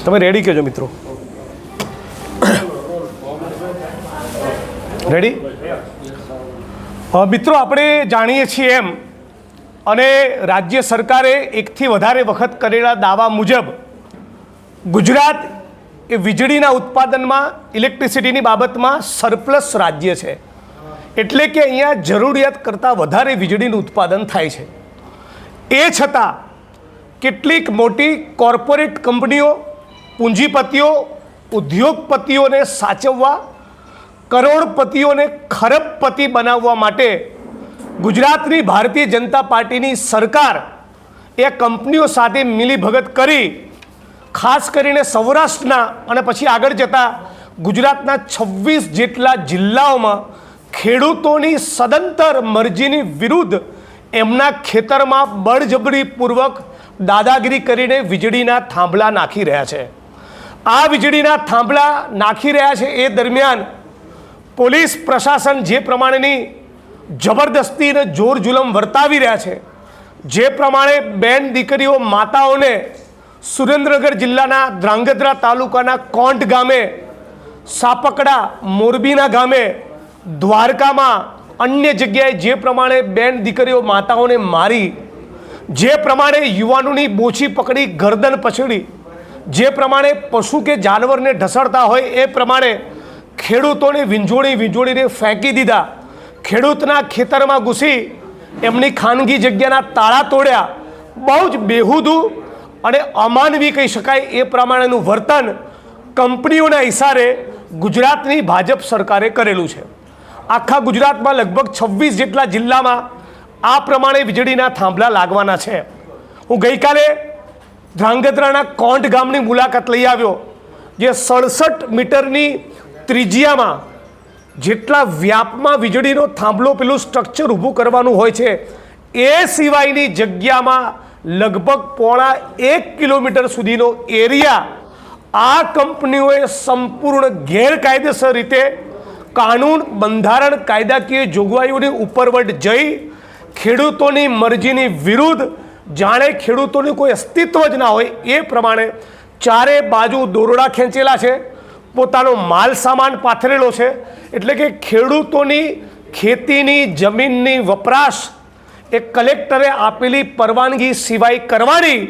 તમે રેડી કહેજો મિત્રો. રેડી મિત્રો, આપણે જાણીએ છીએ એમ અને રાજ્ય સરકારે એકથી વધારે વખત કરેલા દાવા મુજબ ગુજરાત એ વીજળીના ઉત્પાદનમાં ઇલેક્ટ્રિસિટીની બાબતમાં સરપ્લસ રાજ્ય છે. એટલે કે અહીંયા જરૂરિયાત કરતાં વધારે વીજળીનું ઉત્પાદન થાય છે. એ છતાં કેટલીક મોટી કોર્પોરેટ કંપનીઓ, પૂંજીપતિઓ, ઉદ્યોગપતિઓને સાચવવા, કરોડપતિઓને ખરબપતિ બનાવવા માટે ગુજરાતની ભારતીય જનતા પાર્ટીની સરકાર એ કંપનીઓ સાથે મિલીભગત કરી ખાસ કરીને સૌરાષ્ટ્રના અને પછી આગળ જતાં ગુજરાતના 26 જેટલા જિલ્લાઓમાં ખેડૂતોની સદંતર મરજીની વિરુદ્ધ એમના ખેતરમાં બળજબરીપૂર્વક દાદાગીરી કરીને વીજળીના થાંભલા નાખી રહ્યા છે. આ વીજળીના થાંભલા નાખી રહ્યા છે એ દરમિયાન પોલીસ પ્રશાસન જે પ્રમાણેની જબરદસ્તી અને જોર જુલમ વર્તાવી રહ્યા છે, જે પ્રમાણે બેન દીકરીઓ માતાઓને સુરેન્દ્રનગર જિલ્લાના ધ્રાંગધ્રા તાલુકાના કોંટ ગામે, સાપકડા મોરબીના ગામે, દ્વારકામાં અન્ય જગ્યાએ જે પ્રમાણે બેન દીકરીઓ માતાઓને મારી, જે પ્રમાણે યુવાનોની બોછી પકડી ગરદન પછડી, જે પ્રમાણે પશુ કે જાનવરને ઢસડતા હોય એ પ્રમાણે ખેડૂતોને વીંઝોળીને ફેંકી દીધા, ખેડૂતના ખેતરમાં ઘૂસી એમની ખાનગી જગ્યાના તાળા તોડ્યા, બહુ જ બેહુદું અને અમાનવી કહી શકાય એ પ્રમાણેનું વર્તન કંપનીઓના ઇશારે ગુજરાતની ભાજપ સરકારે કરેલું છે. આખા ગુજરાતમાં લગભગ 26 જેટલા જિલ્લામાં આ પ્રમાણે વીજળીના થાંભલા લાગવાના છે. હું ગઈકાલે ધ્રાંગધ્રાના કોંટ ગામની મુલાકાત લઈ આવ્યો, જે 67 મીટરની ત્રિજ્યામાં જેટલા વ્યાપમાં વીજળીનો થાંભલો પેલું સ્ટ્રક્ચર ઊભું કરવાનું હોય છે એ સિવાયની જગ્યામાં લગભગ 1.5 કિલોમીટર સુધીનો એરિયા આ કંપનીઓએ સંપૂર્ણ ગેરકાયદેસર રીતે કાનૂન, બંધારણ, કાયદાકીય જોગવાઈઓની ઉપરવટ જઈ ખેડૂતોની મરજીની વિરુદ્ધ, જાણે ખેડૂતોનું કોઈ અસ્તિત્વ જ ના હોય એ પ્રમાણે ચારે બાજુ દોરડા ખેંચેલા છે, પોતાનો માલ સામાન પાથરેલો છે. એટલે કે ખેડૂતોની ખેતીની જમીનની વપરાશ એ કલેક્ટરે આપેલી પરવાનગી સિવાય કરવાની,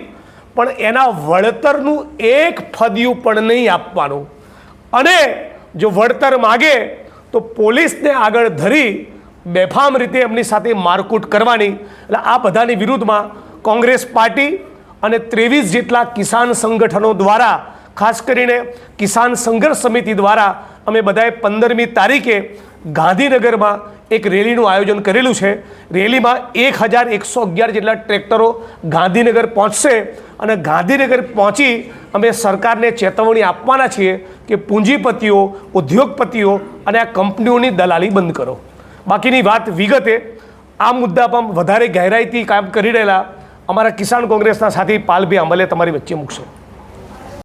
પણ એના વળતરનું એક ફદિયું પણ નહીં આપવાનું. અને જો વળતર માગે તો પોલીસને આગળ ધરી બેફામ રીતે એમની સાથે મારકૂટ કરવાની. એટલે આ બધાની વિરુદ્ધમાં કોંગ્રેસ પાર્ટી અને 23 જેટલા કિસાન સંગઠનો દ્વારા, ખાસ કરીને કિસાન સંઘર્ષ સમિતિ દ્વારા અમે બધાએ 15મી તારીખે ગાંધીનગરમાં એક રેલીનું આયોજન કરેલું છે. રેલીમાં 1111 જેટલા ટ્રેક્ટરો ગાંધીનગર પહોંચશે અને ગાંધીનગર પહોંચી અમે સરકારને ચેતવણી આપવાના છીએ કે પૂંજીપતિઓ, ઉદ્યોગપતિઓ અને આ કંપનીઓની દલાલી બંધ કરો. બાકીની વાત વિગતે આ મુદ્દા પર વધારે ગહેરાઈથી કામ કરી રહેલા અમારા કિસાન કોંગ્રેસના સાથી પાલભાઈ આંબલે તમારી વચ્ચે મૂકશે.